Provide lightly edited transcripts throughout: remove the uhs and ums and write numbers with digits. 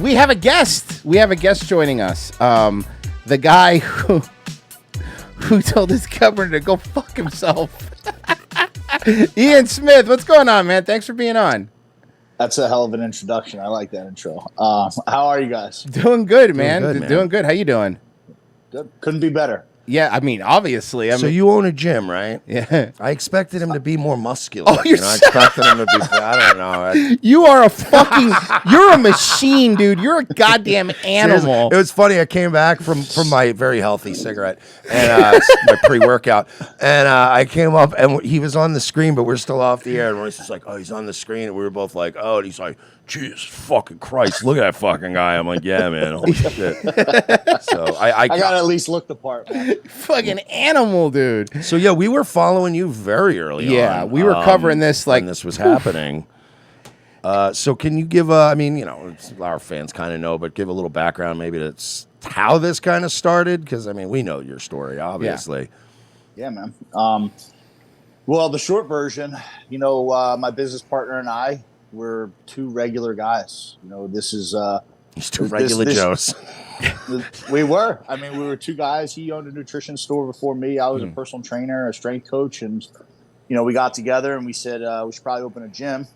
We have a guest. We have a guest joining us. The guy who told his governor to go fuck himself. Ian Smith, what's going on, man? Thanks for being on. That's a hell of an introduction. I like that intro. How are you guys? Doing good, man. Doing good. How you doing? Good. Couldn't be better. Yeah, I mean, obviously. So you own a gym, right? Yeah. I expected him to be more muscular. Oh, you're I expected him to be. I don't know. You are a fucking. You're a machine, dude. You're a goddamn animal. It was funny. I came back from my very healthy cigarette and my pre-workout, and I came up and he was on the screen, but we're still off the air. And Royce was like, "Oh, he's on the screen," and we were both like, "Oh," and he's like, Jesus fucking Christ, look at that fucking guy. I'm like, yeah, man, holy shit. So I gotta at least look the part, man. Fucking animal, dude. So yeah, we were following you very early on. Yeah, we were covering this like when this was happening. So can you give I mean, you know, our fans kind of know, but give a little background maybe that's how this kind of started? Because I mean, we know your story, obviously. Yeah, man. Well, the short version, you know, my business partner and I, we're two regular guys. You know, this is he's two regular Joes. We were. I mean, we were two guys. He owned a nutrition store before me. I was a personal trainer, a strength coach, and you know, we got together and we said we should probably open a gym,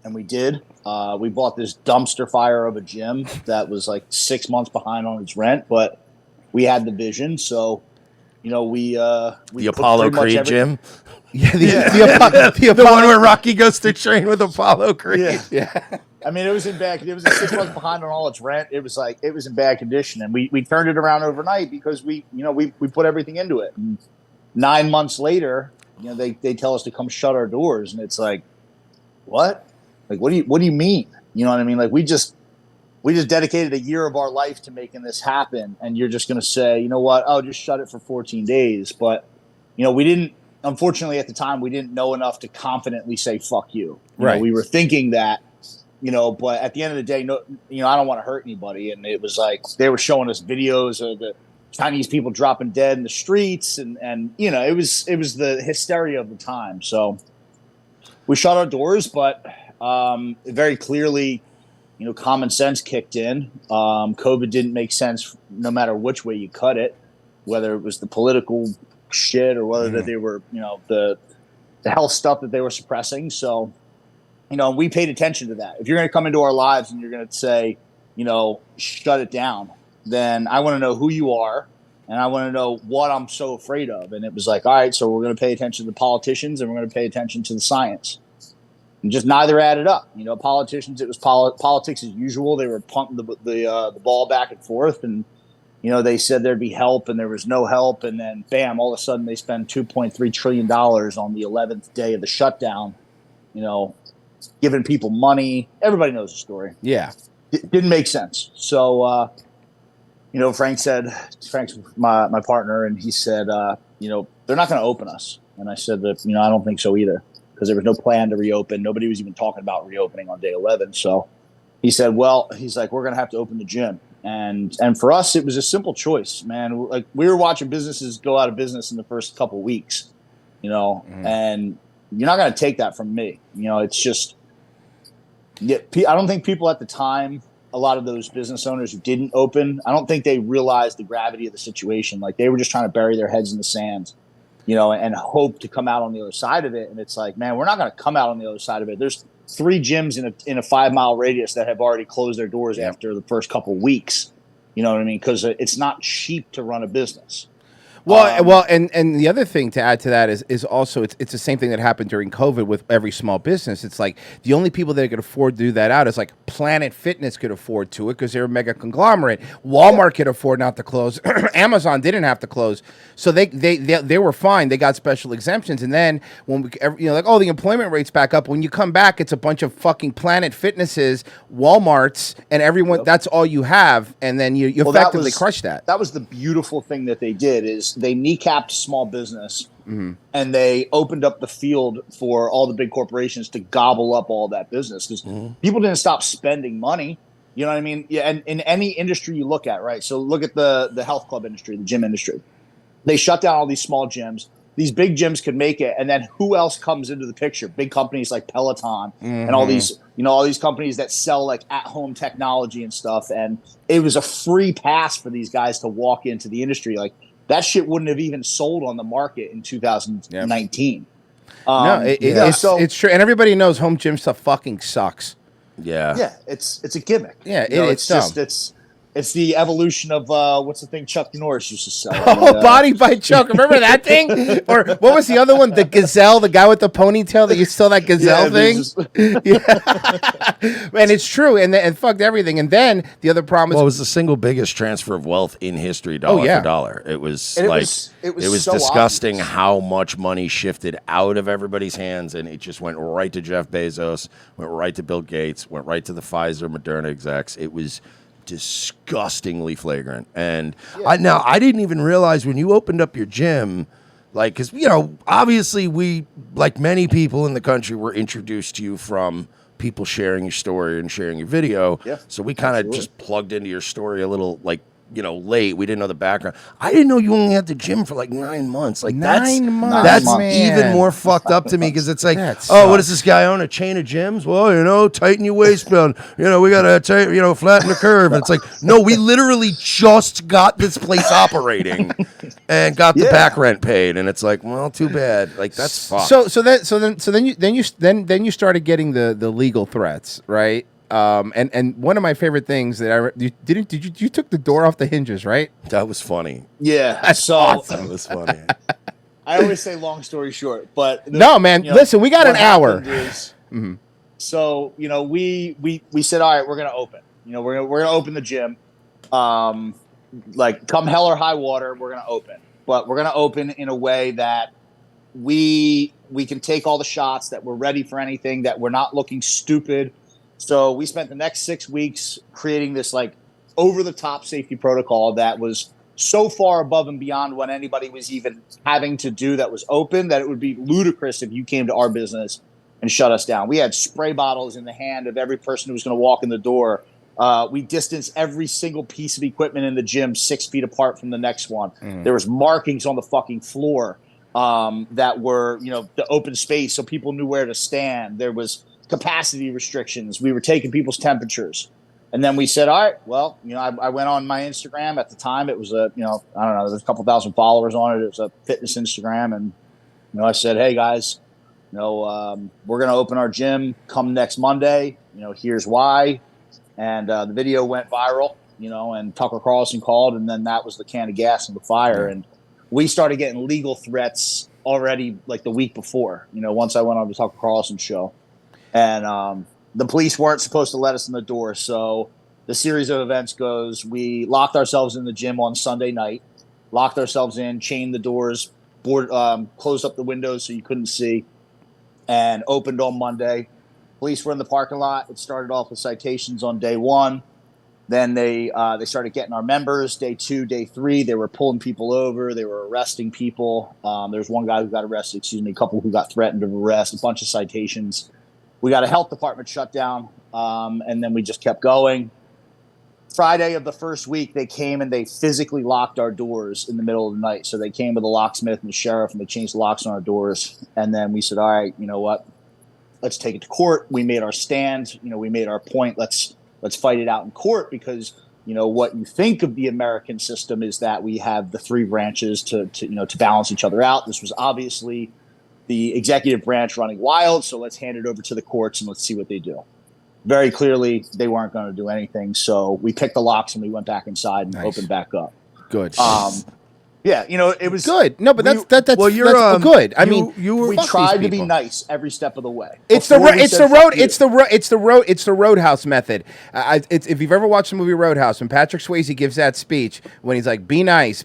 and we did. We bought this dumpster fire of a gym that was like 6 months behind on its rent, but we had the vision. So, you know, we the Apollo Creed gym. Yeah, the one where Rocky goes to train with Apollo Creed. Yeah. I mean, it was 6 months behind on all its rent. It was in bad condition, and we turned it around overnight because we put everything into it. And 9 months later, you know, they tell us to come shut our doors, and it's like, what? Like, what do you mean? You know what I mean? Like, we just dedicated a year of our life to making this happen, and you're just going to say, you know what? Oh, just shut it for 14 days. But you know, we didn't. Unfortunately, at the time, we didn't know enough to confidently say "fuck you." Right. We were thinking that, you know, but at the end of the day, no, you know, I don't want to hurt anybody. And it was like they were showing us videos of the Chinese people dropping dead in the streets, and you know, it was the hysteria of the time. So we shut our doors, but very clearly, you know, common sense kicked in. COVID didn't make sense no matter which way you cut it, whether it was the political shit or whether that they were, you know, the health stuff that they were suppressing. So, you know, we paid attention to that. If you're going to come into our lives and you're going to say, you know, shut it down, then I want to know who you are and I want to know what I'm so afraid of. And it was like, all right, so we're going to pay attention to the politicians and we're going to pay attention to the science. And just neither added up. You know, politicians, it was politics as usual. They were pumping the ball back and forth, and you know, they said there'd be help and there was no help. And then, bam, all of a sudden they spend $2.3 trillion on the 11th day of the shutdown, you know, giving people money. Everybody knows the story. Yeah. It didn't make sense. So, you know, Frank's my partner, and he said, you know, they're not going to open us. And I said that, you know, I don't think so either, because there was no plan to reopen. Nobody was even talking about reopening on day 11. So he said, well, he's like, we're going to have to open the gym. And for us, it was a simple choice, man. Like, we were watching businesses go out of business in the first couple of weeks, you know, and you're not going to take that from me. You know, it's just, I don't think people at the time, a lot of those business owners who didn't open, I don't think they realized the gravity of the situation. Like, they were just trying to bury their heads in the sand, you know, and hope to come out on the other side of it. And it's like, man, we're not going to come out on the other side of it. There's 3 gyms in a 5-mile radius that have already closed their doors after the first couple of weeks. You know what I mean? Because it's not cheap to run a business. Well, and the other thing to add to that is also it's the same thing that happened during COVID with every small business. It's like the only people that could afford to do that out is like Planet Fitness could afford to it because they're a mega conglomerate. Walmart could afford not to close. Amazon didn't have to close, so they were fine. They got special exemptions. And then when like, oh, the employment rate's back up. When you come back, it's a bunch of fucking Planet Fitnesses, Walmarts, and everyone. Yep. That's all you have, and then you effectively crush that. That was the beautiful thing that they did is they kneecapped small business, and they opened up the field for all the big corporations to gobble up all that business because people didn't stop spending money. You know what I mean? Yeah, and in any industry you look at, right? So look at the health club industry, the gym industry. They shut down all these small gyms. these big gyms could make it, and then who else comes into the picture? Big companies like Peloton and all these, all these companies that sell like at-home technology and stuff. And it was a free pass for these guys to walk into the industry. Like that shit wouldn't have even sold on the market in 2019. No, it's true, and everybody knows home gym stuff fucking sucks. Yeah, it's a gimmick. Yeah, it's dumb. just it's the evolution of what's the thing Chuck Norris used to sell? Body by Chuck. Remember that thing? Or what was the other one? The gazelle, the guy with the ponytail that you still that gazelle thing. And it's true, and fucked everything. And then the other problem is, it was the single biggest transfer of wealth in history, dollar for dollar. It was and like it was was so disgusting obvious. how much money shifted out of everybody's hands, and it just went right to Jeff Bezos, went right to Bill Gates, went right to the Pfizer, Moderna execs. It was disgustingly flagrant. And I didn't even realize when you opened up your gym, like, because obviously we, like many people in the country, were introduced to you from people sharing your story and sharing your video. So we kind of just plugged into your story a little, like, late. We didn't know the background. I didn't know you only had the gym for like 9 months. Like 9 months. That's Man. even more fucked up to me, because it's like, what does this guy own? A chain of gyms? Well, tighten your waistband. We got to flatten the curve. And it's like, no, we literally just got this place operating and got the back rent paid. And it's like, well, too bad. Like that's fucked. Then you started getting the legal threats, right? And one of my favorite things that you took the door off the hinges, right? That was funny. Yeah, That's awesome. That was funny. I always say long story short, but no, man. Listen, we got an hour. So we said, all right, we're gonna open. We're gonna open the gym. Like come hell or high water, we're gonna open. But we're gonna open in a way that we can take all the shots, that we're ready for anything, that we're not looking stupid. So we spent the next 6 weeks creating this like over the top safety protocol that was so far above and beyond what anybody was even having to do that was open, that it would be ludicrous if you came to our business and shut us down. We had spray bottles in the hand of every person who was going to walk in the door. We distanced every single piece of equipment in the gym 6 feet apart from the next one. There was markings on the fucking floor that were, the open space, so people knew where to stand. There was capacity restrictions. We were taking people's temperatures. And then we said, all right, well, I went on my Instagram at the time. It was I don't know, there was a couple thousand followers on it. It was a fitness Instagram. And, I said, hey guys, we're going to open our gym come next Monday. Here's why. And the video went viral, and Tucker Carlson called, and then that was the can of gas in the fire. And we started getting legal threats already like the week before, once I went on the Tucker Carlson show. And the police weren't supposed to let us in the door. So the series of events goes, we locked ourselves in the gym on Sunday night, locked ourselves in, chained the doors, closed up the windows so you couldn't see, and opened on Monday. Police were in the parking lot. It started off with citations on day 1. Then they started getting our members. Day 2, day 3, they were pulling people over. They were arresting people. There's one guy who got arrested, a couple who got threatened of arrest, a bunch of citations. We got a health department shutdown, and then we just kept going. Friday of the first week, they came and they physically locked our doors in the middle of the night. So they came with the locksmith and the sheriff, and they changed the locks on our doors. And then we said, all right, you know what? Let's take it to court. We made our stand. We made our point. Let's fight it out in court, because what you think of the American system is that we have the 3 branches to balance each other out. This was obviously the executive branch running wild, so let's hand it over to the courts and let's see what they do. Very clearly, they weren't going to do anything, so we picked the locks and we went back inside and opened back up. Good. Yeah, it was good. No, but that's good. I mean, we tried to be nice every step of the way. It's the Roadhouse method. If you've ever watched the movie Roadhouse, when Patrick Swayze gives that speech, when he's like, be nice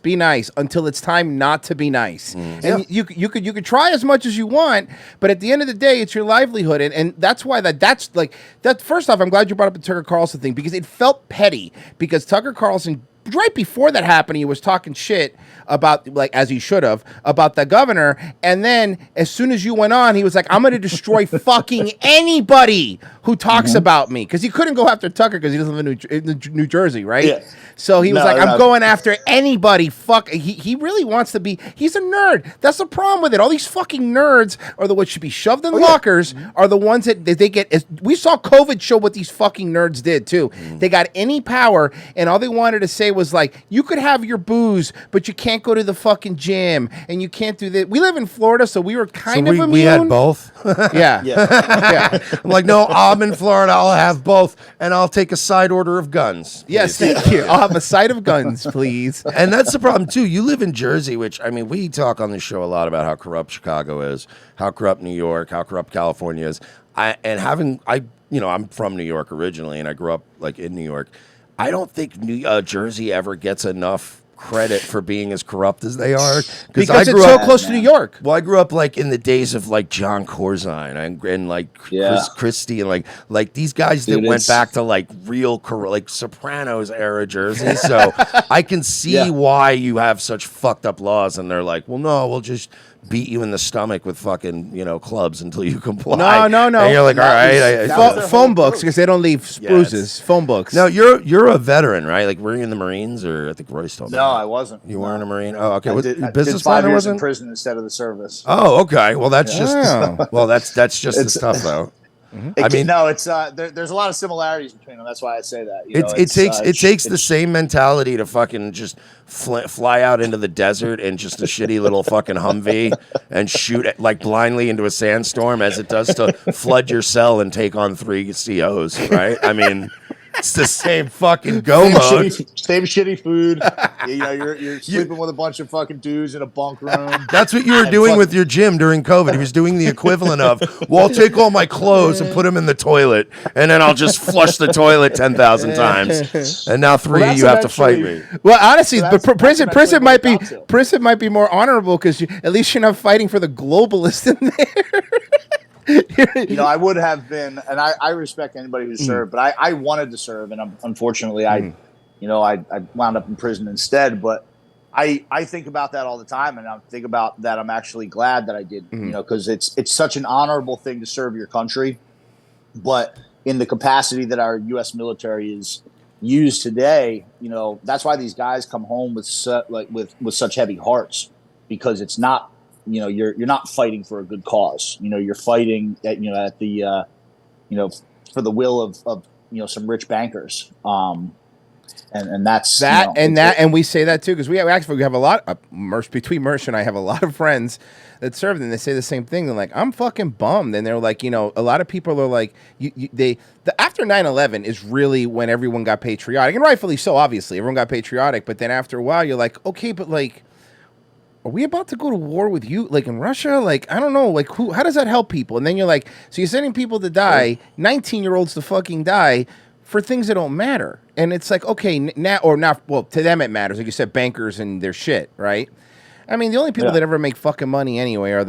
until it's time not to be nice. And you could try as much as you want, but at the end of the day, it's your livelihood, and that's why that's like that. First off, I'm glad you brought up the Tucker Carlson thing, because it felt petty, because Tucker Carlson right before that happened, he was talking shit about, like, as he should have, about the governor. And then as soon as you went on, he was like, I'm going to destroy fucking anybody who talks about me. Because he couldn't go after Tucker because he doesn't live in New Jersey, right? Yeah. So he was like, I'm going after anybody. Fuck. He really wants to be. He's a nerd. That's the problem with it. All these fucking nerds are the ones should be shoved in lockers, are the ones that they get. We saw COVID show what these fucking nerds did too. They got any power, and all they wanted to say was like, you could have your booze, but you can't go to the fucking gym, and you can't do that. We live in Florida, so we were kind of immune. We had both. Yeah. I'm like, no, I'm in Florida. I'll have both, and I'll take a side order of guns. Yes, thank you. I'll have a side of guns, please. And that's the problem too. You live in Jersey, which, I mean, we talk on this show a lot about how corrupt Chicago is, how corrupt New York, how corrupt California is. I'm from New York originally, and I grew up like in New York. I don't think Jersey ever gets enough credit for being as corrupt as they are, because it's so close to New York. Well, I grew up like in the days of like John Corzine and like Chris Christie and like these guys that went back to like real like Sopranos era Jersey. So I can see why you have such fucked up laws, and they're like, well, no, we'll just beat you in the stomach with fucking clubs until you comply. No. And you're like, all right, phone books, because they don't leave bruises. Phone books. No, you're a veteran, right? Like, were you in the Marines, or I think Royce told me. No, I wasn't. You weren't a Marine. Oh, okay. I did 5 years in prison instead of the service. Oh, okay. Well, that's just that's just the stuff, though. I mean, no, it's there's a lot of similarities between them. That's why I say that. It takes the same mentality to fucking just fly out into the desert in just a shitty little fucking Humvee and shoot like blindly into a sandstorm as it does to flood your cell and take on 3 COs, right? I mean, it's the same fucking mode. Same shitty food. You're sleeping with a bunch of fucking dudes in a bunk room. That's what you were doing with your gym during COVID. He was doing the equivalent of, well, I'll take all my clothes and put them in the toilet, and then I'll just flush the toilet 10,000 times. And now 3 of you have to fight me. Well, honestly, prison might be more honorable, because at least you're not fighting for the globalist in there. I would have been, and I respect anybody who served, but I wanted to serve, and unfortunately, I wound up in prison instead. But I think about that all the time, and I think about that. I'm actually glad that I did, because it's such an honorable thing to serve your country. But in the capacity that our U.S. military is used today, that's why these guys come home with such heavy hearts, because it's not. You're not fighting for a good cause. You're fighting at the for the will of some rich bankers. And that's and we say that too, because we have a lot of between Mersh and I have a lot of friends that served, and they say the same thing. They're like, I'm fucking bummed, and they're like, a lot of people are like, after 9/11 is really when everyone got patriotic, and rightfully so. Obviously, everyone got patriotic, but then after a while, you're like, okay, but like, are we about to go to war with you, like in Russia? Like, I don't know, like how does that help people? And then you're like, so you're sending people to die, 19-year-olds to fucking die for things that don't matter. And it's like, okay, well, to them it matters. Like you said, bankers and their shit, right? I mean, the only people that ever make fucking money anyway are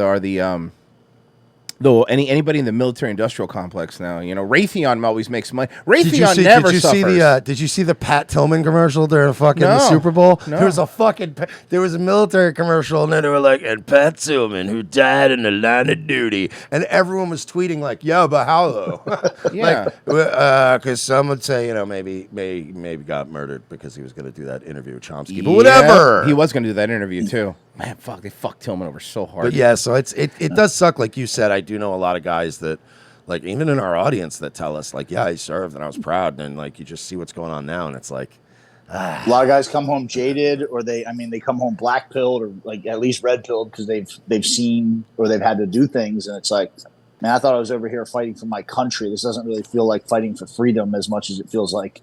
anybody in the military-industrial complex now. Raytheon always makes money. Raytheon never suffers. Did you see the Pat Tillman commercial during the Super Bowl? No. There was a military commercial, and then they were like, and Pat Tillman, who died in the line of duty. And everyone was tweeting like, yeah, but how though? Yeah. Because some would say, maybe got murdered because he was going to do that interview with Chomsky. But whatever. He was going to do that interview too. Man, they fucked Tillman over so hard. But yeah, so it does suck. Like you said, I do know a lot of guys that, like, even in our audience, that tell us, like, yeah, I served and I was proud, and like you just see what's going on now, and it's like, a lot of guys come home jaded, or they come home black pilled, or like at least red pilled, because they've seen or they've had to do things, and it's like, man, I thought I was over here fighting for my country. This doesn't really feel like fighting for freedom as much as it feels like.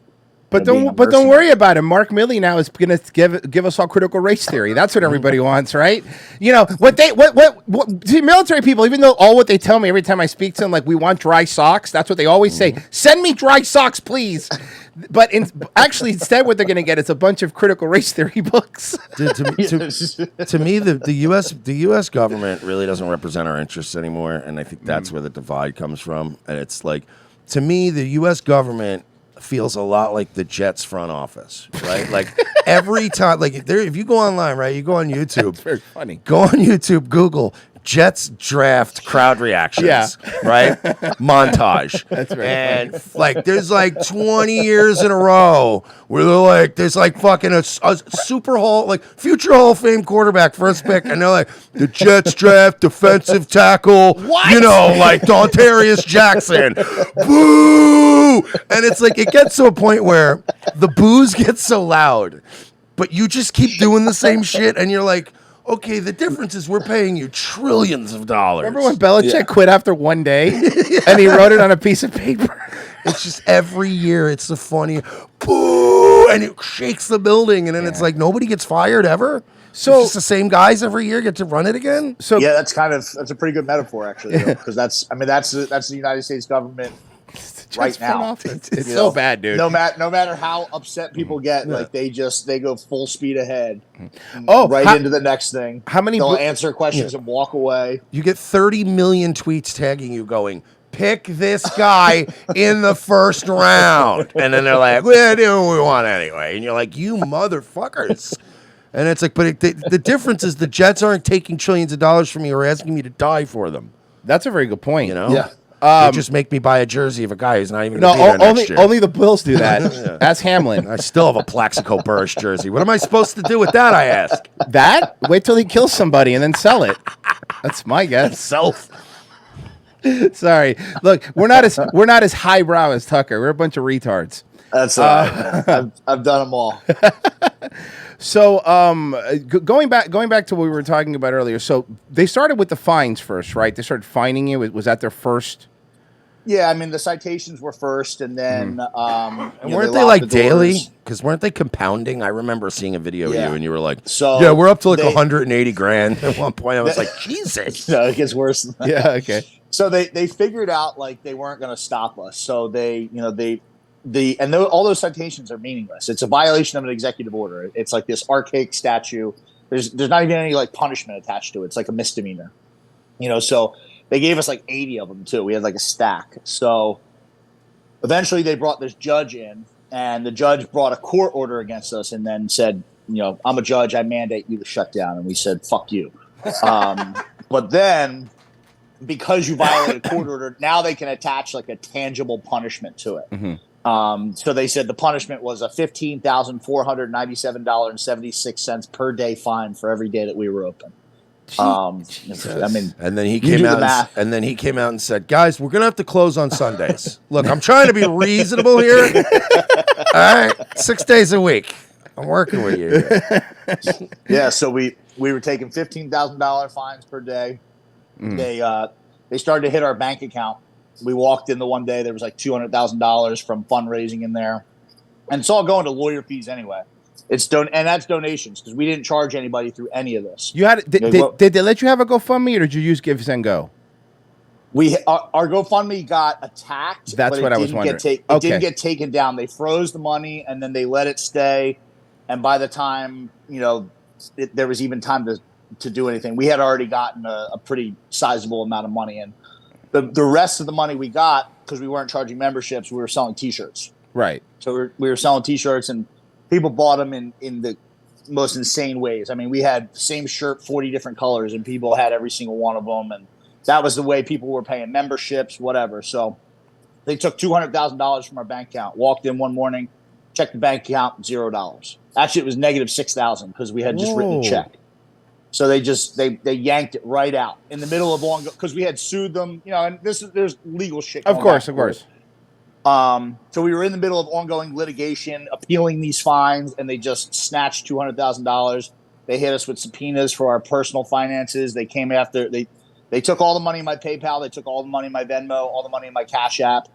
But don't worry about it. Mark Milley now is going to give us all critical race theory. That's what everybody wants, right? See, military people, even though all what they tell me every time I speak to them, like, we want dry socks. That's what they always say. Send me dry socks, please. But actually, instead, what they're going to get is a bunch of critical race theory books. Dude, to me, the U.S. government really doesn't represent our interests anymore, and I think that's where the divide comes from. And it's like, to me, the U.S. government feels a lot like the Jets front office, right? Like every time, like if you go online, right, you go on YouTube. It's very funny. Go on YouTube, Google Jets draft crowd reactions, right? Montage. That's very and like there's like 20 years in a row where they're like, there's like fucking a super like future Hall of Fame quarterback first pick, and they're like, the Jets draft defensive tackle, you know, like Dontarius Jackson. Boo! And it's like it gets to a point where the boos get so loud, but you just keep doing the same shit, and you're like, okay, the difference is we're paying you trillions of dollars. Remember when Belichick quit after one day and he wrote it on a piece of paper? It's just every year it's the funny boo, and it shakes the building, and then it's like nobody gets fired ever. So it's just the same guys every year get to run it again. So yeah, that's a pretty good metaphor actually, because that's the United States government. Right now, it's so bad, dude. No matter how upset people get, like they go full speed ahead. Into the next thing. How many? They'll answer questions and walk away. You get 30 million tweets tagging you, going, "Pick this guy in the first round," and then they're like, "We're doing what we want anyway," and you're like, "You motherfuckers." And it's like, but the difference is the Jets aren't taking trillions of dollars from me or asking me to die for them. That's a very good point. You know? Yeah. They just make me buy a jersey of a guy who's not even going to be there next year. Only the Bills do that. That's Hamlin. I still have a Plaxico Burress jersey. What am I supposed to do with that, I ask? That? Wait till he kills somebody and then sell it. That's my guess. Self. Sorry. Look, we're not as highbrow as Tucker. We're a bunch of retards. That's I've done them all. So, going back to what we were talking about earlier. So they started with the fines first, right? They started fining you. Was that their first? Yeah, I mean the citations were first, and then and weren't they like daily? Because weren't they compounding? I remember seeing a video of you, and you were like, "So yeah, we're up to like 180 grand." At one point, I was like, "Jesus!" No, it gets worse than that. Yeah, okay. So they figured out like they weren't going to stop us. So all those citations are meaningless. It's a violation of an executive order. It's like this archaic statute. There's not even any like punishment attached to it. It's like a misdemeanor. So they gave us like 80 of them too. We had like a stack. So eventually they brought this judge in, and the judge brought a court order against us and then said, I'm a judge. I mandate you to shut down. And we said, fuck you. But then because you violated a court order, now they can attach like a tangible punishment to it. Mm-hmm. So they said the punishment was a $15,497.76 per day fine for every day that we were open. I mean, and then he came out and said, "Guys, we're gonna have to close on Sundays. Look, I'm trying to be reasonable here. All right, 6 days a week. I'm working with you." Yeah, so we were taking $15,000 fines per day. Mm. They started to hit our bank account. We walked in the one day, there was like $200,000 from fundraising in there, and it's all going to lawyer fees anyway. And that's donations because we didn't charge anybody through any of this. You had did they let you have a GoFundMe, or did you use Give Send Go? Our GoFundMe got attacked. That's what I was wondering. It didn't get taken down. They froze the money and then they let it stay. And by the time there was even time to do anything, we had already gotten a pretty sizable amount of money in. The rest of the money we got, because we weren't charging memberships, we were selling T-shirts. Right. So we were selling T-shirts, and people bought them in the most insane ways. I mean, we had the same shirt, 40 different colors, and people had every single one of them. And that was the way people were paying memberships, whatever. So they took $200,000 from our bank account, walked in one morning, checked the bank account, $0. Actually, it was negative $6,000 because we had just written a check. So they yanked it right out in the middle of because we had sued them, and there's legal shit going on. Of course. So we were in the middle of ongoing litigation, appealing these fines, and they just snatched $200,000. They hit us with subpoenas for our personal finances. They came after they took all the money in my PayPal. They took all the money in my Venmo, all the money in my Cash App,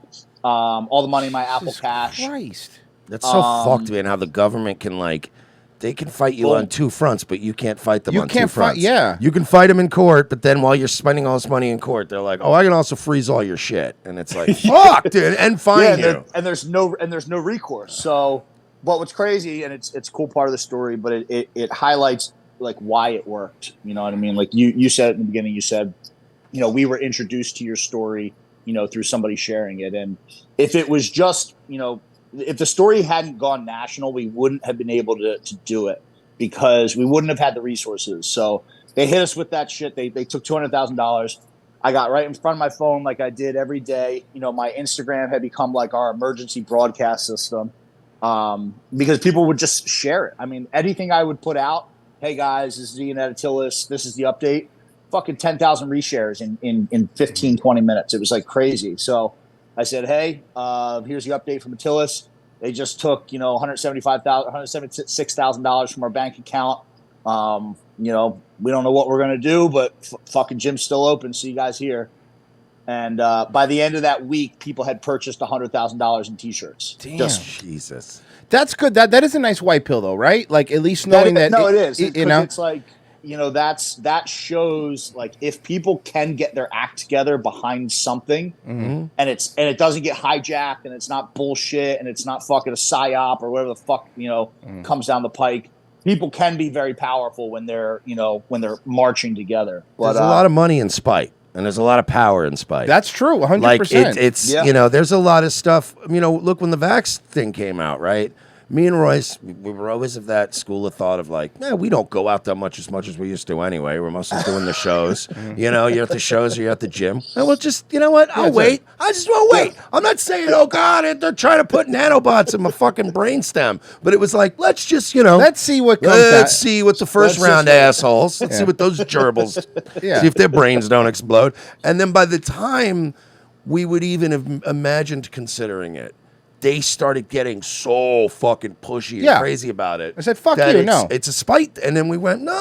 all the money in my Apple Cash. Christ. That's so fucked, man, how the government can they can fight you on two fronts, but you can't fight them on two fronts. Yeah. You can fight them in court, but then while you're spending all this money in court, they're like, "Oh, I can also freeze all your shit." And it's like, fuck, dude, and fine you. And there's no recourse. So, but what's crazy, and it's a cool part of the story, but it highlights like why it worked. You know what I mean? Like you said in the beginning, you said, we were introduced to your story, through somebody sharing it. And if it was just, if the story hadn't gone national, we wouldn't have been able to do it because we wouldn't have had the resources. So they hit us with that shit. They took $200,000. I got right in front of my phone like I did every day. You know, my Instagram had become like our emergency broadcast system because people would just share it. I mean, anything I would put out, hey guys, this is Ian Attilis, this is the update, fucking 10,000 reshares in 15, 20 minutes. It was like crazy. So I said, hey, here's the update from Attilis. They just took, you know, $176,000 from our bank account. You know, we don't know what we're going to do, but fucking gym's still open. See you guys here. And by the end of that week, people had purchased $100,000 in T-shirts. Damn. Jesus. That's good. That is a nice white pill, though, right? Like at least knowing that. No, it is. You know, it's like, you know, that shows like if people can get their act together behind something, and it doesn't get hijacked, and it's not bullshit, and it's not fucking a psyop or whatever the fuck, you know, comes down the pike. People can be very powerful when they're, you know, when they're marching together. But, there's a lot of money in spite, and there's a lot of power in spite. That's true, 100%. Like it's you know, there's a lot of stuff. You know, look when the vax thing came out, right? Me and Royce, we were always of that school of thought of like, we don't go out that much as we used to anyway. We're mostly doing the shows. You know, you're at the shows or you're at the gym. And we'll just, you know what? I'll wait. I just won't wait. I'm not saying, oh God, they're trying to put nanobots in my fucking brainstem. But it was like, let's just, you know. Let's see what comes Let's see what the first round assholes. Let's see what those gerbils, see if their brains don't explode. And then by the time we would even have imagined considering it, they started getting so fucking pushy and crazy about it. I said, fuck you, no. It's a spite. And then we went, no.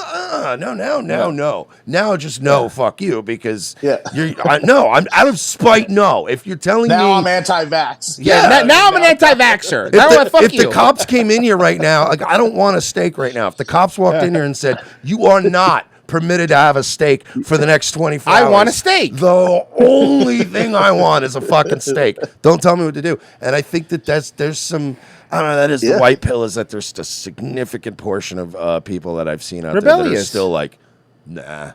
Now just no, fuck you, because I'm out of spite, no. If you're telling me... Now I'm anti-vax. Now I'm an anti-vaxxer. If the cops came in here right now, like, I don't want a steak right now. If the cops walked in here and said, you are not permitted to have a steak for the next 24 hours. I want a steak. The only thing I want is a fucking steak. Don't tell me what to do. And I think that there's some, I don't know, that is the white pill, is that there's a significant portion of people that I've seen out there that are still like, nah.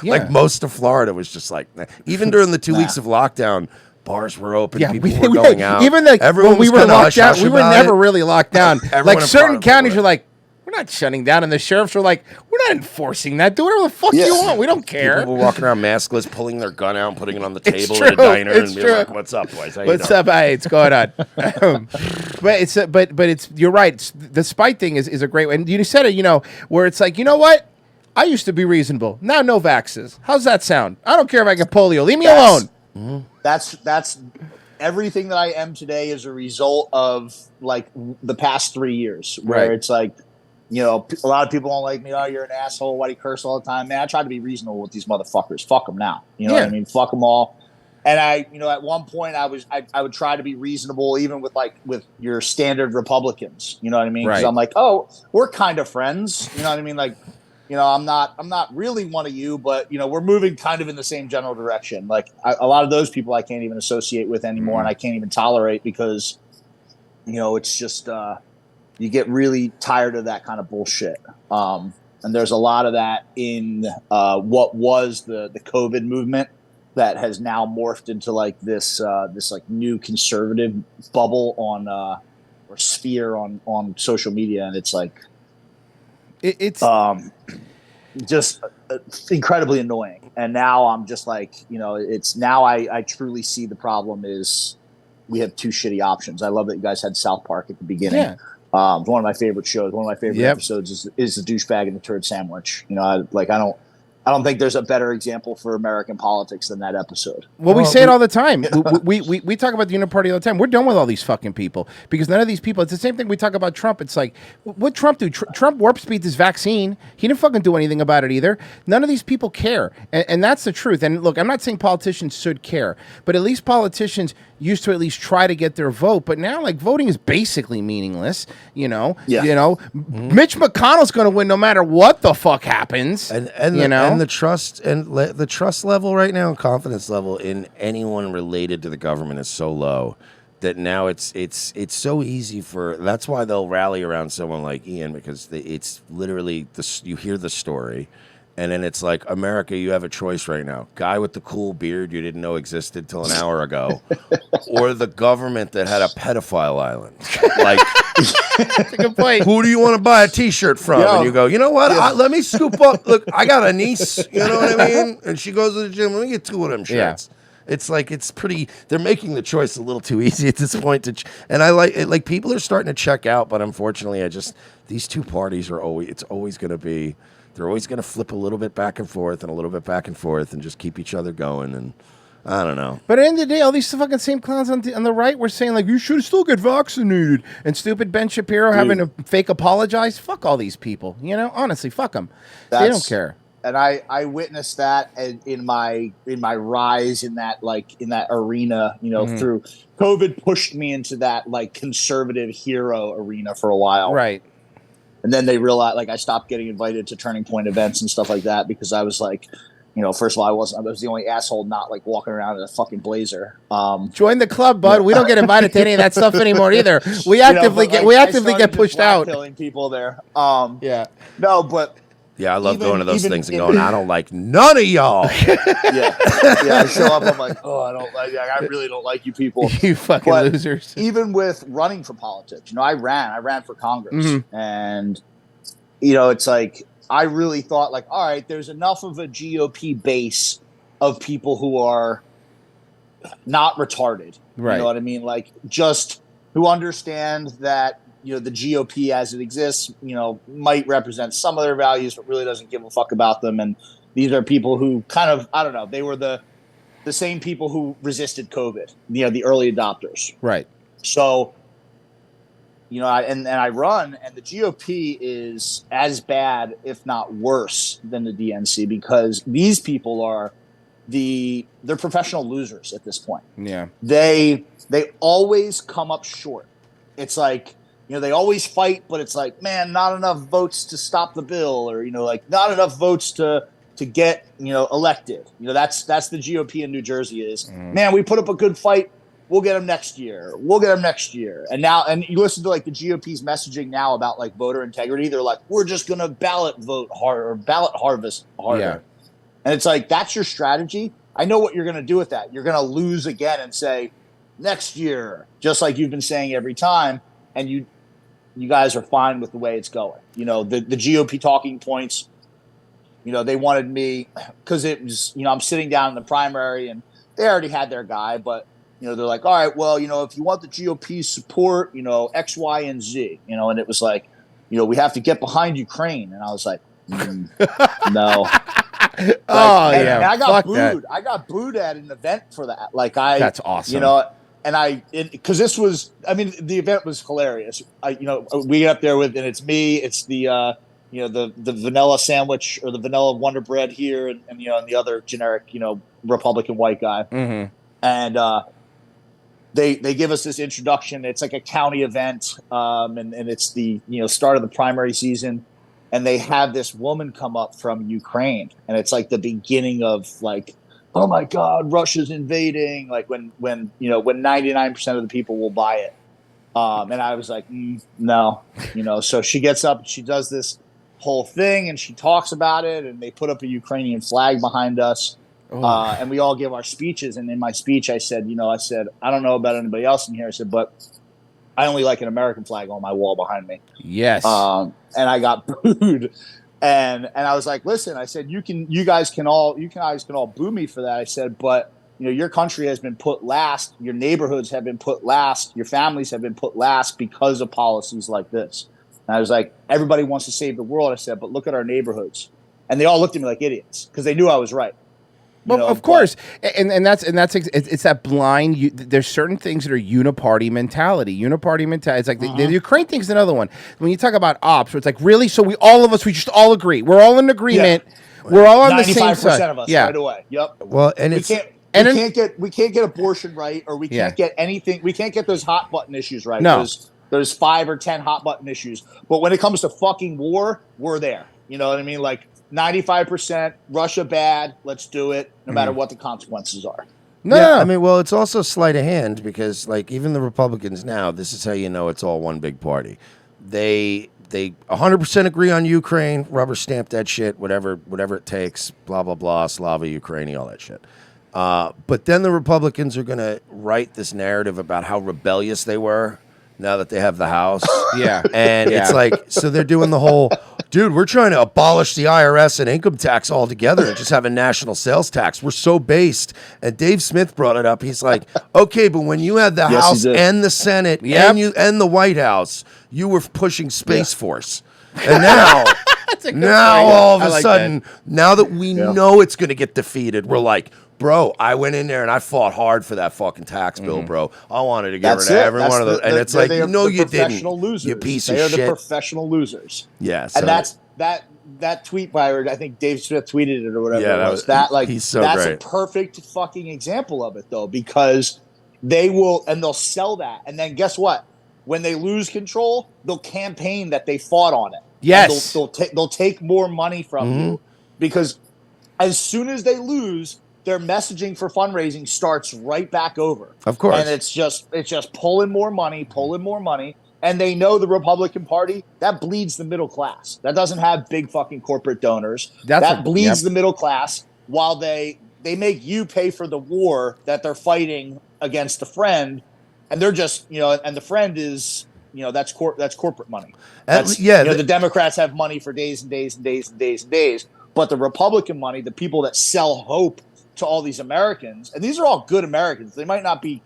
Like most of Florida was just like, nah. Even during the 2 weeks of lockdown, bars were open, people were going out. Even when we were locked down, we were never really locked down. Like certain counties are like, we're not shutting down, and the sheriffs were like, we're not enforcing that. Do whatever the fuck you want. We don't care. People were walking around maskless, pulling their gun out and putting it on the table at a diner and being like, what's up, boys? What's up? Hey, what's going on? But it's you're right. The spite thing is a great way. And you said it, you know, where it's like, you know what? I used to be reasonable. Now no vaxes. How's that sound? I don't care if I get polio. Leave me alone. That's everything that I am today is a result of like the past 3 years, where it's like, you know, a lot of people don't like me. Oh, you're an asshole. Why do you curse all the time? Man, I try to be reasonable with these motherfuckers. Fuck them now. You know what I mean? Fuck them all. And I, you know, at one point I would try to be reasonable even with your standard Republicans. You know what I mean? Because I'm like, oh, we're kind of friends. You know what I mean? Like, you know, I'm not really one of you, but you know, we're moving kind of in the same general direction. Like a lot of those people I can't even associate with anymore, and I can't even tolerate because, you know, it's just. You get really tired of that kind of bullshit. And there's a lot of that in what was the COVID movement that has now morphed into like this like new conservative bubble on or sphere on social media. And it's like, it's just incredibly annoying. And now I'm just like, you know, it's now I truly see the problem is we have two shitty options. I love that you guys had South Park at the beginning. Yeah. One of my favorite shows, one of my favorite episodes is the douchebag and the turd sandwich. You know, I don't think there's a better example for American politics than that episode. Well, we say it all the time. we talk about the uniparty all the time. We're done with all these fucking people because none of these people. It's the same thing we talk about Trump. It's like, what Trump do? Trump warp speed his vaccine. He didn't fucking do anything about it either. None of these people care, and that's the truth. And look, I'm not saying politicians should care, but at least politicians used to at least try to get their vote. But now, like, voting is basically meaningless. You know, Mitch McConnell's going to win no matter what the fuck happens. And the trust the trust level right now and confidence level in anyone related to the government is so low that now it's so easy for. That's why they'll rally around someone like Ian, because it's literally you hear the story. And then it's like, America, you have a choice right now. Guy with the cool beard you didn't know existed till an hour ago. Or the government that had a pedophile island. Like, That's a good point. who do you want to buy a T-shirt from? And you go, you know what? Let me scoop up. Look, I got a niece. You know what I mean? And she goes to the gym. Let me get 2 of them shirts. It's like, it's pretty, they're making the choice a little too easy at this point. And I like it, like, people are starting to check out, but unfortunately, these two parties are always going to be, they're always going to flip a little bit back and forth and a little bit back and forth and just keep each other going. And I don't know. But at the end of the day, all these fucking same clowns on the right were saying, like, you should still get vaccinated. And stupid Ben Shapiro having to fake apologize. Fuck all these people. You know, honestly, fuck them. They don't care. And I witnessed that in my rise in that arena, you know, through COVID pushed me into that like conservative hero arena for a while. Right. And then they realized, like, I stopped getting invited to Turning Point events and stuff like that because I was like, you know, first of all, I was the only asshole not like walking around in a fucking blazer. Join the club, bud. We don't get invited to any of that stuff anymore either. We actively get pushed out. Killing people there. Yeah. No, but. Yeah, I love going to those things and going, I don't like none of y'all. Yeah, I show up, I'm like, oh, I really don't like you people. You fucking losers. Even with running for politics, you know, I ran for Congress. And, you know, it's like, I really thought, like, all right, there's enough of a GOP base of people who are not retarded. Right. You know what I mean? Like, just who understand that, you know, the GOP as it exists, you know, might represent some of their values, but really doesn't give a fuck about them. And these are people who kind of, I don't know, they were the same people who resisted COVID, you know, the early adopters. Right. So, you know, I run, and the GOP is as bad, if not worse, than the DNC because these people are they're professional losers at this point. Yeah. They always come up short. It's like, you know, they always fight, but it's like, man, not enough votes to stop the bill, or, you know, like not enough votes to get, you know, elected. You know, that's the GOP in New Jersey is, man, we put up a good fight. We'll get them next year. We'll get them next year. And now, and you listen to like the GOP's messaging now about like voter integrity. They're like, we're just going to ballot vote harder, or ballot harvest harder. Yeah. And it's like, that's your strategy. I know what you're going to do with that. You're going to lose again and say next year, just like you've been saying every time. And you guys are fine with the way it's going. You know, the GOP talking points, you know, they wanted me because it was, you know, I'm sitting down in the primary and they already had their guy, but, you know, they're like, all right, well, you know, if you want the GOP's support, you know, X, Y, and Z, you know, and it was like, you know, we have to get behind Ukraine. And I was like, no. And I got booed. That. I got booed at an event for that. Like that's awesome. You know, and because this was, I mean, the event was hilarious. You know, we get up there with, and it's me, it's the, you know, the vanilla sandwich or the vanilla Wonder Bread here, and you know, and the other generic, you know, Republican white guy. And they give us this introduction. It's like a county event, and it's the, you know, start of the primary season. And they have this woman come up from Ukraine, and it's like the beginning of like, oh my God, Russia's invading. Like when you know, when 99% of the people will buy it. And I was like, no, you know. So she gets up, and she does this whole thing, and she talks about it, and they put up a Ukrainian flag behind us, and we all give our speeches. And in my speech, I said, I don't know about anybody else in here. I said, but I only like an American flag on my wall behind me. Yes. And I got booed. And I was like, listen, I said, you guys can all boo me for that. I said, but you know, your country has been put last, your neighborhoods have been put last, your families have been put last because of policies like this. And I was like, everybody wants to save the world. I said, but look at our neighborhoods. And they all looked at me like idiots because they knew I was right. Well, of course, and that's it's that blind. There's certain things that are uniparty mentality. Uniparty mentality. It's like the Ukraine thing's another one. When you talk about ops, where it's like, really? So we just all agree. We're all in agreement. Yeah. We're all on the same side. 95% of us right away. Yep. Well, and we can't get abortion right, or we can't get anything. We can't get those hot button issues right. No. There's 5 or 10 hot button issues. But when it comes to fucking war, we're there. You know what I mean? Like 95% Russia bad. Let's do it, no matter what the consequences are. No, I mean, well, it's also sleight of hand because, like, even the Republicans now, this is how you know it's all one big party. They they 100% agree on Ukraine, rubber stamp that shit, whatever it takes, blah blah blah, Slava Ukraini, all that shit. But then the Republicans are going to write this narrative about how rebellious they were now that they have the House. Yeah. And Yeah. it's like, so they're doing the whole, dude, we're trying to abolish the IRS and income tax altogether and just have a national sales tax. We're so based. And Dave Smith brought it up. He's like, okay, but when you had the Yes, House he did. and the Senate Yep. and the White House, you were pushing Space Force. And now, point. all of I a like sudden, now that we know it's going to get defeated, we're like, bro, I went in there and I fought hard for that fucking tax bill, bro. I wanted to get rid of every one of those. And it's like, no, you didn't. Professional losers. You piece They of are the shit. professional losers. Yeah. So, And that's that tweet by, I think Dave Smith tweeted it or whatever Yeah, it was. That like he's so that's great. a perfect fucking example of it though, because they'll sell that, and then guess what? When they lose control, they'll campaign that they fought on it. Yes. And they'll take more money from you, because as soon as they lose, their messaging for fundraising starts right back over. Of course. And it's just pulling more money. And they know the Republican Party, that bleeds the middle class. That doesn't have big fucking corporate donors. That bleeds the middle class, while they make you pay for the war that they're fighting against the friend. And they're just, and the friend is, that's corporate money. The Democrats have money for days and days and days and days and days. But the Republican money, the people that sell hope to all these Americans, and these are all good Americans. They might not be,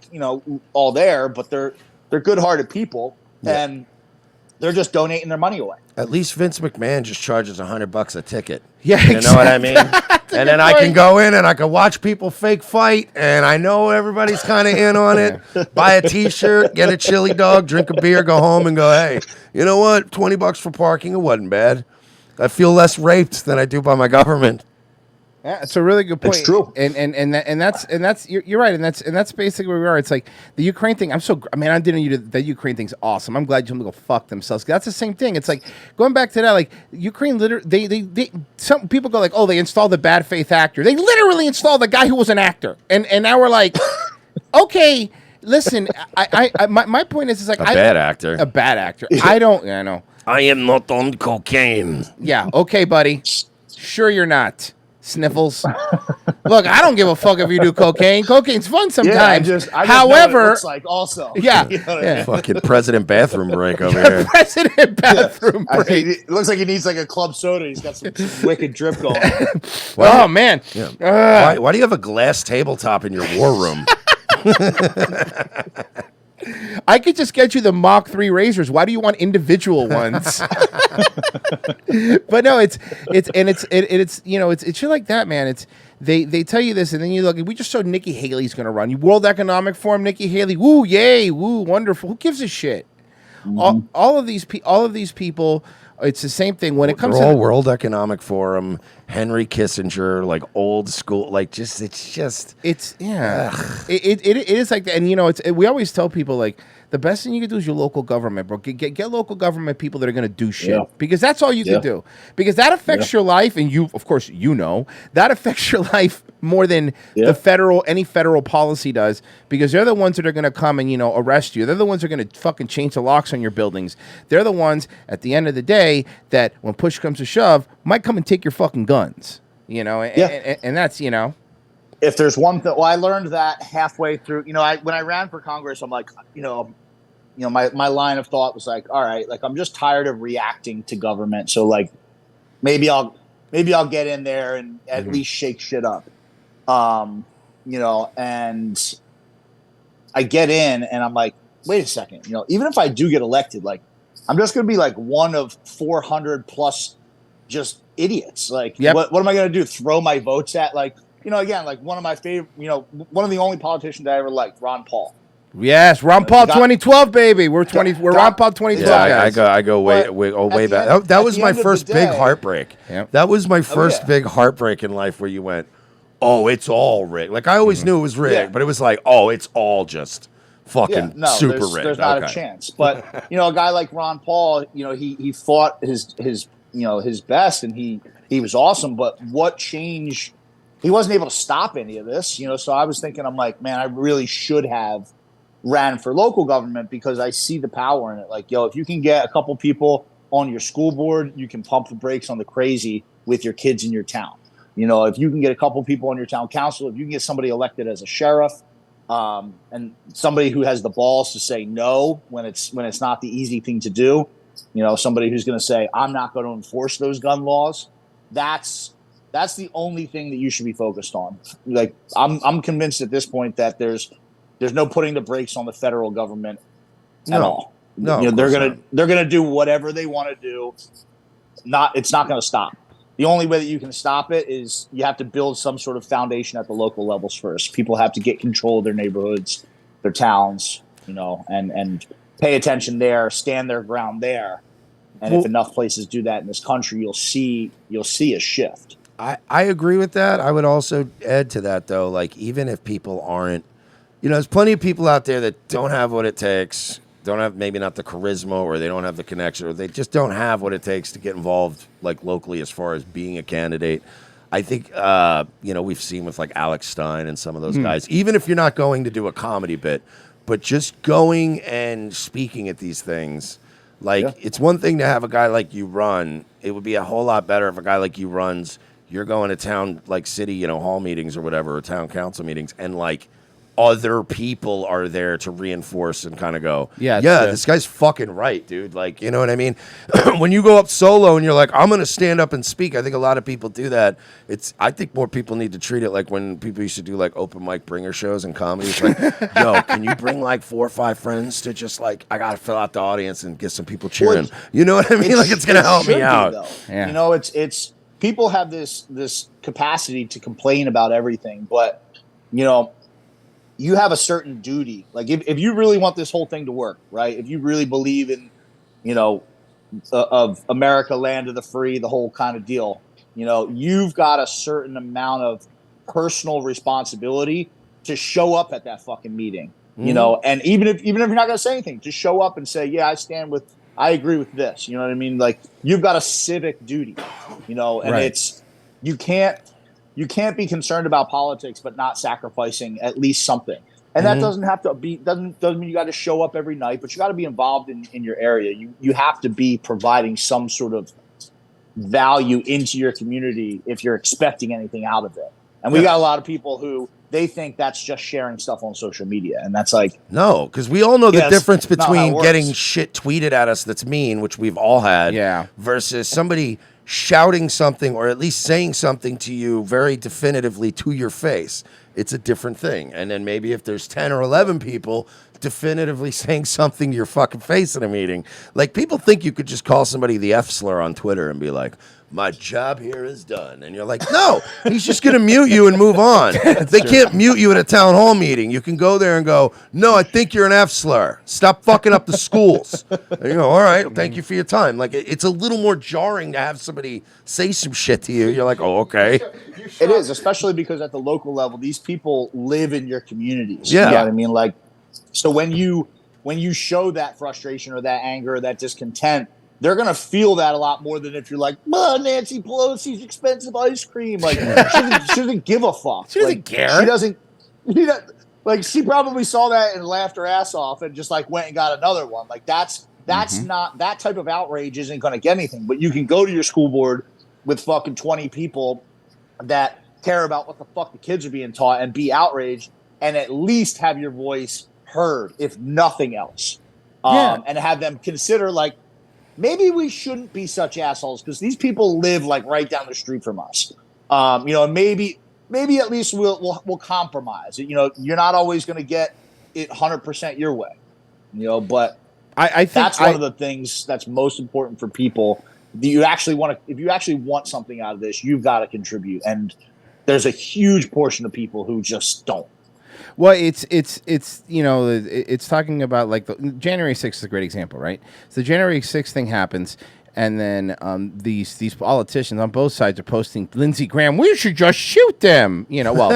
all there, but they're good-hearted people, and they're just donating their money away. At least Vince McMahon just charges $100 a ticket. Yeah, you know what I mean? And then I can go in and I can watch people fake fight, and I know everybody's kind of in on it. Buy a T-shirt, get a chili dog, drink a beer, go home, and go, hey, you know what? $20 for parking, it wasn't bad. I feel less raped than I do by my government. Yeah, it's a really good point. It's true, and that's you're right, and that's basically where we are. It's like the Ukraine thing. I didn't know the Ukraine thing's awesome. I'm glad you told them to go fuck themselves. That's the same thing. It's like going back to that. Like Ukraine, they some people go like, oh, they installed the bad faith actor. They literally installed the guy who was an actor, and now we're like, okay, listen. My point is, it's like a bad actor. I know. I am not on cocaine. Yeah. Okay, buddy. Sure, you're not. Sniffles. Look, I don't give a fuck if you do cocaine. Cocaine's fun sometimes. I just However, know what it looks like also. Yeah, You know what I mean? Fucking president bathroom break over here. President bathroom I break. think it looks like he needs like a club soda. He's got some wicked drip going. Oh man. Yeah. Why do you have a glass tabletop in your war room? I could just get you the Mach 3 razors. Why do you want individual ones? But no, it's shit like that, man. It's they tell you this, and then you look. We just showed Nikki Haley's going to run. World Economic Forum, Nikki Haley. Woo, yay, woo, wonderful. Who gives a shit? Mm-hmm. All of these people. It's the same thing when it comes to to World Economic Forum, Henry Kissinger, like old school, like it is like that. And we always tell people like the best thing you can do is your local government, bro. Get local government people that are going to do shit, because that's all you can do, because that affects your life, and you, of course, that affects your life more than any federal policy does, because they're the ones that are going to come and arrest you. They're the ones that are going to fucking change the locks on your buildings. They're the ones at the end of the day that when push comes to shove might come and take your fucking guns. And that's If there's one thing, I learned that halfway through. When I ran for Congress, I'm like, my line of thought was like, all right, like I'm just tired of reacting to government. So like, maybe I'll get in there and at least shake shit up. And I get in and I'm like, wait a second, even if I do get elected, like I'm just going to be like one of 400 plus just idiots. Like, what am I going to do? Throw my votes at again, like one of my favorite, one of the only politicians I ever liked, Ron Paul. Yes, Ron Paul 2012, baby. We're Ron Paul 2012. Yeah, I go way back. That was my first big heartbreak. Yep. That was my first big heartbreak in life, where you went, oh, it's all rigged. Like I always knew it was rigged, but it was like, oh, it's all just fucking super rigged. There's not a chance. But a guy like Ron Paul, he fought his best, and he was awesome. But what changed? He wasn't able to stop any of this, So I was thinking, I'm like, man, I really should have ran for local government, because I see the power in it. Like, if you can get a couple people on your school board, you can pump the brakes on the crazy with your kids in your town. You know, if you can get a couple people on your town council, if you can get somebody elected as a sheriff, and somebody who has the balls to say no when it's not the easy thing to do, you know, somebody who's going to say, I'm not going to enforce those gun laws. That's the only thing that you should be focused on. Like, I'm convinced at this point that there's no putting the brakes on the federal government at all. No, you know, they're gonna do whatever they want to do. It's not going to stop. The only way that you can stop it is you have to build some sort of foundation at the local levels first. People have to get control of their neighborhoods, their towns, you know, and pay attention there, stand their ground there. And if enough places do that in this country, you'll see a shift. I agree with that. I would also add to that, though, like, even if people aren't, you know, there's plenty of people out there that don't have what it takes, don't have maybe not the charisma, or they don't have the connection, or they just don't have what it takes to get involved, like, locally as far as being a candidate. I think, you know, we've seen with, like, Alex Stein and some of those guys, even if you're not going to do a comedy bit, but just going and speaking at these things, like, it's one thing to have a guy like you run. It would be a whole lot better if a guy like you runs, you're going to town, like, city, you know, hall meetings or whatever, or town council meetings, and, like, other people are there to reinforce and kind of go, this guy's fucking right, dude. Like, you know what I mean? When you go up solo and you're like, I'm going to stand up and speak, I think a lot of people do that. I think more people need to treat it like when people used to do, like, open mic bringer shows and comedy. It's like, yo, can you bring, like, 4 or 5 friends to just, like, I got to fill out the audience and get some people cheering. You know what I mean? Like, it's going to help me out. You know, it's people have this capacity to complain about everything, but, you know, you have a certain duty. Like, if you really want this whole thing to work, right? If you really believe in, you know, of America, land of the free, the whole kind of deal, you know, you've got a certain amount of personal responsibility to show up at that fucking meeting, you know, and even if you're not going to say anything, just show up and say, yeah, I agree with this. You know what I mean? Like, you've got a civic duty, you know, and you can't be concerned about politics but not sacrificing at least something. And that doesn't have to be doesn't mean you got to show up every night, but you got to be involved in your area. You have to be providing some sort of value into your community if you're expecting anything out of it. And we got a lot of people who they think that's just sharing stuff on social media, and that's like, no, because we all know the difference between getting shit tweeted at us that's mean, which we've all had, versus somebody shouting something or at least saying something to you very definitively to your face. It's a different thing. And then maybe if there's 10 or 11 people definitively saying something to your fucking face in a meeting, like, people think you could just call somebody the F slur on Twitter and be like, my job here is done. And you're like, no, he's just going to mute you and move on. They can't mute you at a town hall meeting. You can go there and go, no, I think you're an F slur. Stop fucking up the schools. And you go, all right, thank you for your time. Like, it's a little more jarring to have somebody say some shit to you. You're like, oh, okay. It is, especially because at the local level, these people live in your communities. Yeah. You know what I mean? Like, so when you show that frustration or that anger or that discontent, they're going to feel that a lot more than if you're like, Nancy Pelosi's expensive ice cream. Like, she doesn't give a fuck. She doesn't care. She doesn't, like, she probably saw that and laughed her ass off and just, like, went and got another one. Like, that's not, that type of outrage isn't going to get anything. But you can go to your school board with fucking 20 people that care about what the fuck the kids are being taught and be outraged and at least have your voice heard, if nothing else. And have them consider, like, maybe we shouldn't be such assholes because these people live, like, right down the street from us. You know, maybe at least we'll compromise. You know, you're not always going to get it 100% your way. You know, but I think that's one of the things that's most important for people. Do you actually want to? If you actually want something out of this, you've got to contribute. And there's a huge portion of people who just don't. Well, it's you know, it's talking about, like, the January 6th is a great example, right? So the January 6th thing happens, and then these politicians on both sides are posting, Lindsey Graham, we should just shoot them. You know, well,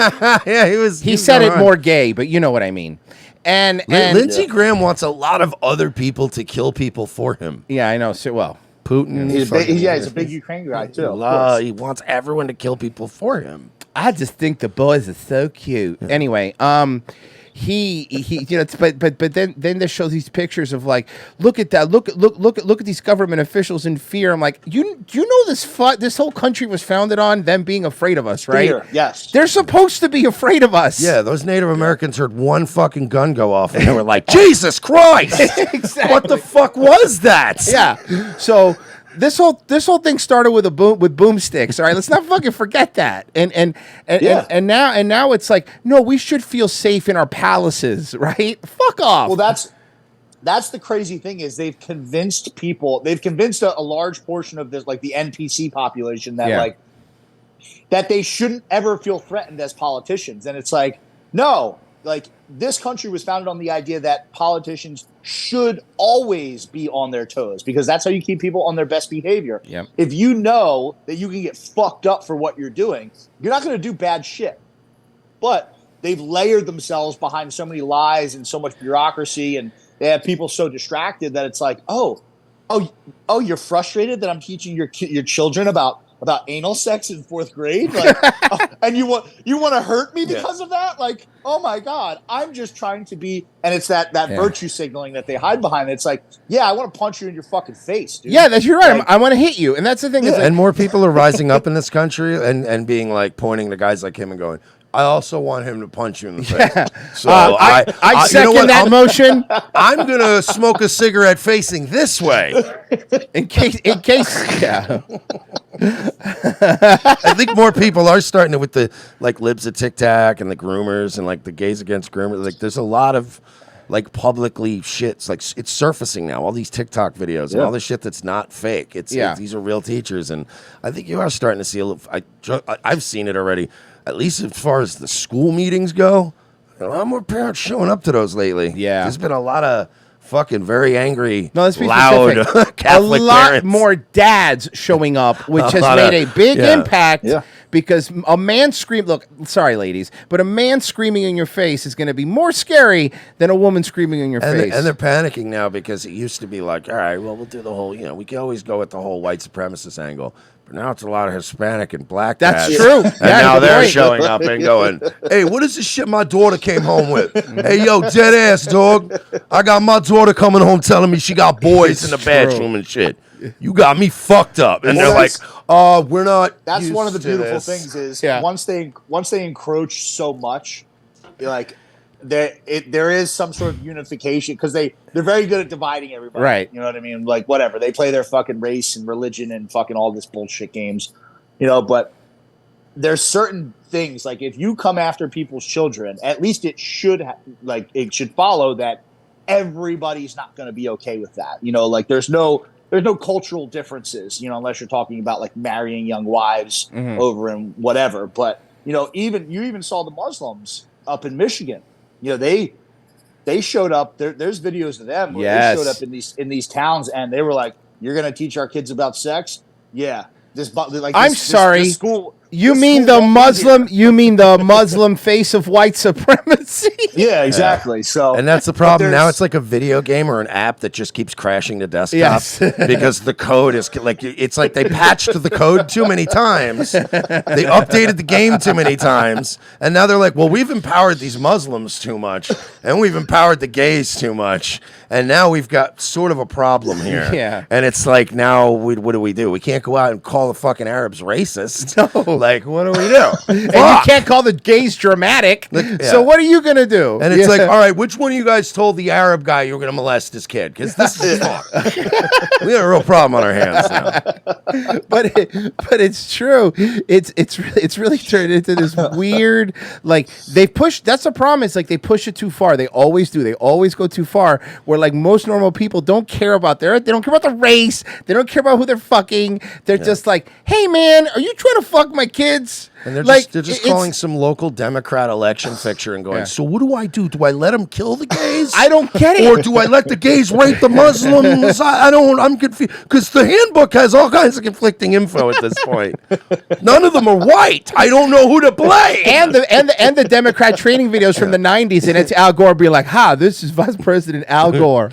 yeah, he said it more gay, but you know what I mean. And Lindsey Graham wants a lot of other people to kill people for him. Yeah, I know. So, well, Putin. He's a big Ukraine guy too. He wants everyone to kill people for him. I just think the boys are so cute. Anyway, he you know, but then they show these pictures of like, look at that, look at these government officials in fear. I'm like, do you know this whole country was founded on them being afraid of us, right? Fear, yes. They're supposed to be afraid of us. Yeah, those Native Americans heard one fucking gun go off and they were like, Jesus Christ! Exactly. What the fuck was that? Yeah. So this whole thing started with boomsticks. All right, let's not fucking forget that. And now it's like, no, we should feel safe in our palaces, right? Fuck off. Well, that's the crazy thing is they've convinced a large portion of this, like the NPC population, that that they shouldn't ever feel threatened as politicians. And it's like, no, like this country was founded on the idea that politicians should always be on their toes because that's how you keep people on their best behavior. Yep. If you know that you can get fucked up for what you're doing, you're not going to do bad shit. But they've layered themselves behind so many lies and so much bureaucracy, and they have people so distracted that it's like, oh, you're frustrated that I'm teaching your children about anal sex in 4th grade, like, and you want to hurt me because of that? Like, oh my God, I'm just trying to be, and it's that virtue signaling that they hide behind. It's like, yeah, I want to punch you in your fucking face, dude. Yeah, you're right. Like, I want to hit you, and that's the thing. Yeah. Is like, And more people are rising up in this country and being like pointing to guys like him and going, I also want him to punch you in the face. So I second that motion. I'm gonna smoke a cigarette facing this way. In case, yeah. I think more people are starting to with the like libs of Tic Tac and the groomers and like the gays against groomers. Like there's a lot of like publicly shits. Like it's surfacing now. All these TikTok videos and all the shit that's not fake. These are real teachers, and I think you are starting to see a little. I've seen it already. At least as far as the school meetings go, a lot more parents showing up to those lately. Yeah. There's been a lot of fucking very angry, let's be loud specific. Catholic a lot parents. more dads showing up, which has made a big impact because a man look, sorry ladies, but a man screaming in your face is going to be more scary than a woman screaming in your face. And they're panicking now because it used to be like, all right, well, we'll do the whole, we can always go with the whole white supremacist angle. But now it's a lot of Hispanic and black That's dads. true. And now they're showing up and going, hey, what is this shit my daughter came home with? Hey, yo, dead ass, dog. I got my daughter coming home telling me she got boys in the bathroom and shit. You got me fucked up. And they're like, we're not. That's used one of the to beautiful this. things is once they encroach so much, like there is some sort of unification because they're very good at dividing everybody. Right. You know what I mean? Like whatever. They play their fucking race and religion and fucking all this bullshit games. But there's certain things like if you come after people's children, at least it should it should follow that everybody's not going to be okay with that. Like there's no cultural differences, unless you're talking about like marrying young wives over and whatever. But you even saw the Muslims up in Michigan. They showed up. There's videos of them where they showed up in these towns, and they were like, "You're going to teach our kids about sex?" Yeah. I'm sorry. This school. You mean the Muslim? You mean the Muslim face of white supremacy? Yeah, exactly. So, and that's the problem. Now it's like a video game or an app that just keeps crashing to desktop because the code is like it's like they patched the code too many times. They updated the game too many times, and now they're like, well, we've empowered these Muslims too much, and we've empowered the gays too much, and now we've got sort of a problem here. Yeah. And it's like now what do? We can't go out and call the fucking Arabs racist. No. Like, what do we do? And you can't call the gays dramatic. So what are you going to do? And it's like, all right, which one of you guys told the Arab guy you were going to molest his kid? Because this is fucked. We got a real problem on our hands now. But it's true. It's really turned into this weird, like they push. That's the problem. It's like they push it too far. They always do. They always go too far. Where like most normal people don't care about they don't care about the race. They don't care about who they're fucking. They're just like, hey man, are you trying to fuck my kids? And they're like, just calling some local Democrat election fixture and going, so what do I do? Do I let them kill the gays? I don't get it. Or do I let the gays rape the Muslims? I'm confused. Because the handbook has all kinds of conflicting info at this point. None of them are white. I don't know who to blame. And the Democrat training videos from the 90s, and it's Al Gore being like, this is Vice President Al Gore.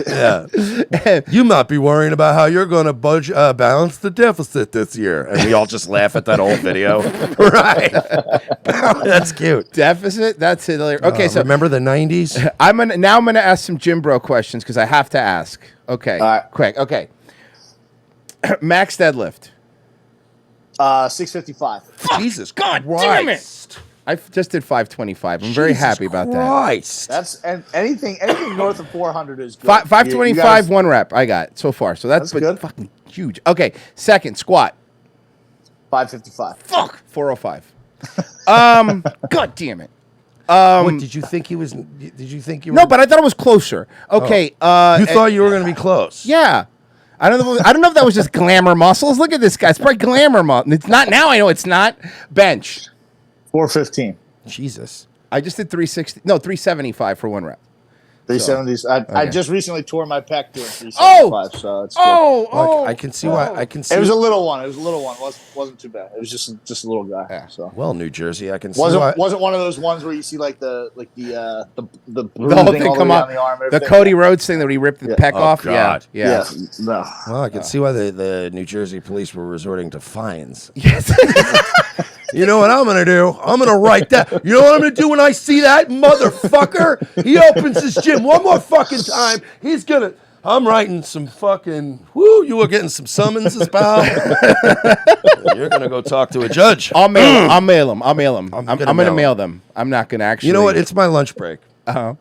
Yeah. You might be worrying about how you're going to balance the deficit this year. And we all just laugh at that old video. Right. That's cute. Deficit? That's hilarious. Okay, so remember the 90s? I'm gonna ask some Jim Bro questions because I have to ask. Okay. All right. Quick. Okay. Max deadlift. 655. Jesus God Christ. damn it. I just did 525. I'm very happy about that. Christ. That's and anything north of 400 is good. 525, one rep I got so far. So that's good. Fucking huge. Okay, second squat. 555. Fuck, 405. God damn it. What, did you think he was? Did you think you were? No, but I thought it was closer. Okay. You thought you were going to be close. Yeah. I don't know if that was just glamour muscles. Look at this guy. It's probably glamour muscles. It's not now. I know it's not. Bench. 415. Jesus. I just did 360. No, 375 for one rep. 370s. I just recently tore my pec doing 375, so it's good. Well, I can see why. I can see. It was a little one. Wasn't too bad. It was just a little guy. Yeah. So Well, New Jersey, I can see. wasn't one of those ones where you see like the The whole thing come off. The Cody Rhodes thing that he ripped the pec off. God. Yeah. No. Well, I can see why the New Jersey police were resorting to fines. Yes. You know what I'm going to do? I'm going to write that. You know what I'm going to do when I see that motherfucker? He opens his gym one more fucking time. He's going to. I'm writing some fucking. Woo, you are getting some summonses, pal. You're going to go talk to a judge. I'll mail them. I'm going to mail them. I'm not going to actually. You know what? It's my lunch break. Uh-huh.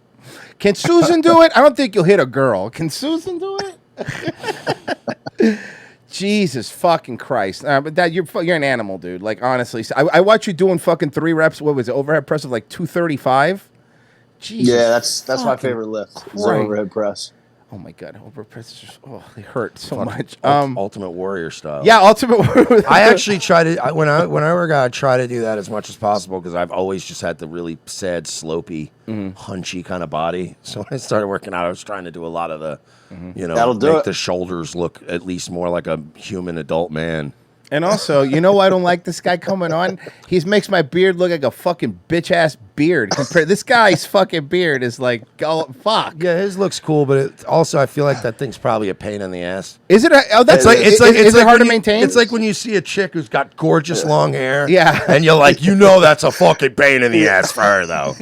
Can Susan do it? I don't think you'll hit a girl. Can Susan do it? Jesus fucking Christ! But that you're an animal, dude. Like honestly, so I watch you doing fucking 3 reps. What was it? Overhead press of like 235. Jesus. Yeah, that's my favorite lift. Is the overhead press. Oh my god, overhead press is just they hurt so much. Ultimate Warrior style. Yeah, Ultimate Warrior. I actually try to when I work out, I try to do that as much as possible because I've always just had the really sad, slopey, hunchy kind of body. So when I started working out, I was trying to do a lot of the, make the shoulders look at least more like a human adult man. And also, you know why I don't like this guy coming on? He makes my beard look like a fucking bitch ass beard. Compared, this guy's fucking beard is like, oh, fuck. Yeah, his looks cool, but also I feel like that thing's probably a pain in the ass. Is it? That's it's like hard to maintain. It's like when you see a chick who's got gorgeous long hair. Yeah, and you're like, that's a fucking pain in the ass for her, though.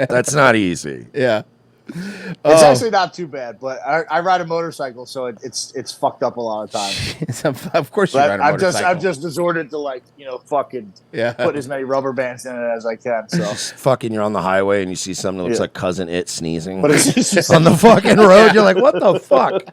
That's not easy. Yeah. It's actually not too bad, but I ride a motorcycle, so it's fucked up a lot of times. Of course, you ride a motorcycle. I've just resorted to fucking put as many rubber bands in it as I can. So just fucking, you're on the highway and you see something that looks like Cousin It sneezing, but it's just on the fucking road. You're like, what the fuck?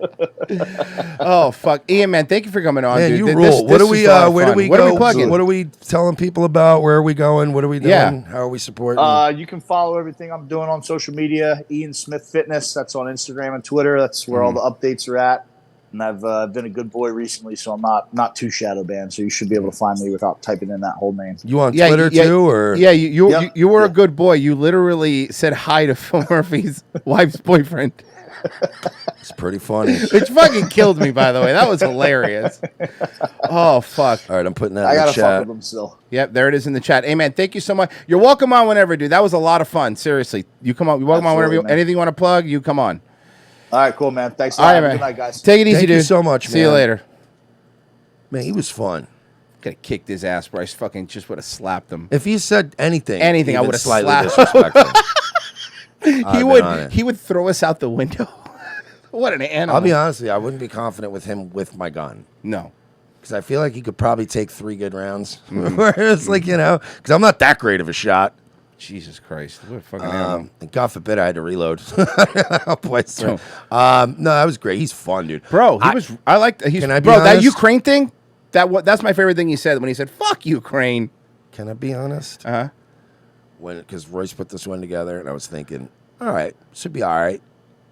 Oh fuck, Ian, man, thank you for coming on, man, dude. You rule. What do we? Where do we go? What are we telling people about? Where are we going? What are we doing? Yeah. How are we supporting? You can follow everything I'm doing on social media. Ian Smith Fitness. That's on Instagram and Twitter. That's where all the updates are at. And I've been a good boy recently, so I'm not too shadow banned. So you should be able to find me without typing in that whole name. You on Twitter too, or you were a good boy. You literally said hi to Phil Murphy's wife's boyfriend. It's pretty funny. Which fucking killed me, by the way. That was hilarious. Oh fuck! All right, I'm putting that. I in gotta the chat. fuck with him still. Yep, there it is in the chat. Hey man, thank you so much. You're welcome on whenever, dude. That was a lot of fun. Seriously, you come on. You're welcome on whenever. Anything you want to plug, you come on. All right, cool, man. Thanks a lot. lot. All right, man. Good night, guys. Take it easy, Thank dude. you so much, See you later. Man, he was fun. Could have kicked his ass, Bryce. Fucking just would have slapped him. If he said anything, I would have slightly slapped. disrespectful. He would throw us out the window. What an animal! I'll be honest with you, I wouldn't be confident with him with my gun. No, because I feel like he could probably take 3 good rounds. Whereas, because I'm not that great of a shot. Jesus Christ! What a fucking animal! And God forbid I had to reload. Oh, boy, no, that was great. He's fun, dude. Bro, I like. Can I be honest? That Ukraine thing? That's my favorite thing he said when he said "fuck Ukraine." Can I be honest? Because Royce put this one together, and I was thinking, all right, should be all right.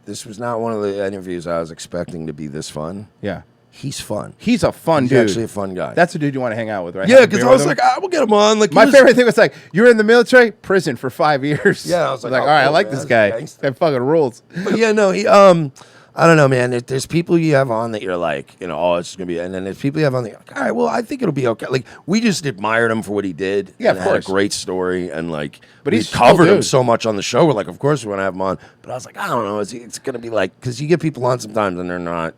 This was not one of the interviews I was expecting to be this fun. Yeah. He's fun. He's a fun dude. He's actually a fun guy. That's a dude you want to hang out with, right? Yeah, because I was like, we'll get him on. Like, my favorite thing was like, you were in the military, prison for 5 years. Yeah, I was like, all right, I like this guy. That fucking rules. But yeah, no, he I don't know, man. There's people you have on that you're like, you know, oh, it's gonna be, and then there's people you have on that you're like, all right, well, I think it'll be okay. Like we just admired him for what he did. Yeah, and of had course. a great story, and like, But we he's covered cool him dude. so much on the show. We're like, of course we want to have him on. But I was like, I don't know. It's gonna be like, because you get people on sometimes and they're not,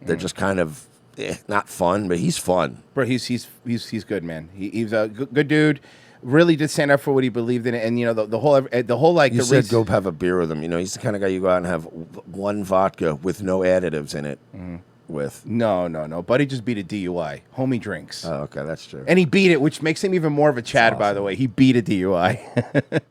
they're just kind of not fun. But he's fun. Bro, he's good, man. He's a good dude. Really did stand up for what he believed in, and you know the whole like You the said reason- go have a beer with him. You know, he's the kind of guy you go out and have one vodka with no additives in it with. No. Buddy just beat a DUI. Homie drinks. Oh, okay, that's true. And he beat it, which makes him even more of a Chad, by the way. He beat a DUI.